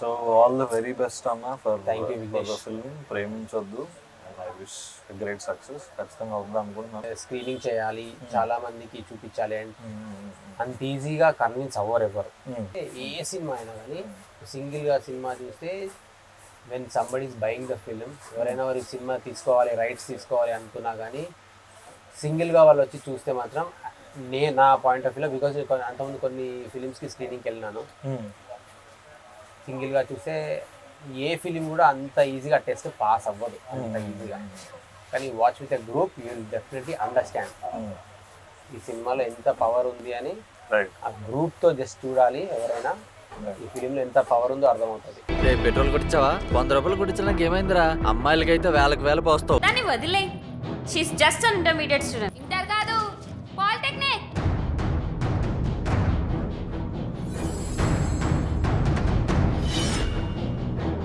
So all the very best అన్న for Thank you, Vignesh. The film ప్రేమించొద్దు. I wish great success. ఖచ్చితంగా అవుతుంది అనుకుంటున్నాను. స్క్రీనింగ్ చేయాలి, చాలా మందికి చూపించాలి అండ్ అంత ఈజీగా కన్విన్స్ అవ్వరు ఎవరు. ఏ సినిమా అయినా కానీ సింగిల్గా సినిమా చూస్తే when somebody is buying the film, ఎవరైనా వారి సినిమా తీసుకోవాలి, రైట్స్ తీసుకోవాలి అనుకున్నా కానీ సింగిల్గా వాళ్ళు వచ్చి చూస్తే మాత్రం నా పాయింట్ ఆఫ్ వ్యూలో, బికాజ్ అంతకుముందు కొన్ని ఫిలిమ్స్కి స్క్రీనింగ్కి వెళ్ళినాను, సింగిల్గా చూస్తే ఏ ఫిలిం కూడా అంత ఈజీగా టెస్ట్ పాస్ అవ్వదు అంత ఈజీగా. కానీ watch with a group you will definitely understand ఈ సినిమాలో ఎంత పవర్ ఉంది అని. రైట్. ఆ గ్రూప్తో జస్ట్ చూడాలి, ఎవరైనా ఈ ఫిలింలో ఎంత పవర్ ఉందో అర్థమవుతుంది. పెట్రోల్ కొట్టించావా? 100 రూపాయలు కొట్టించడానికి ఏమైందిరా? అమ్మాయిలకైతే వేలకు వేల పోస్తావు. దాన్ని వదిలే, she's just an intermediate student.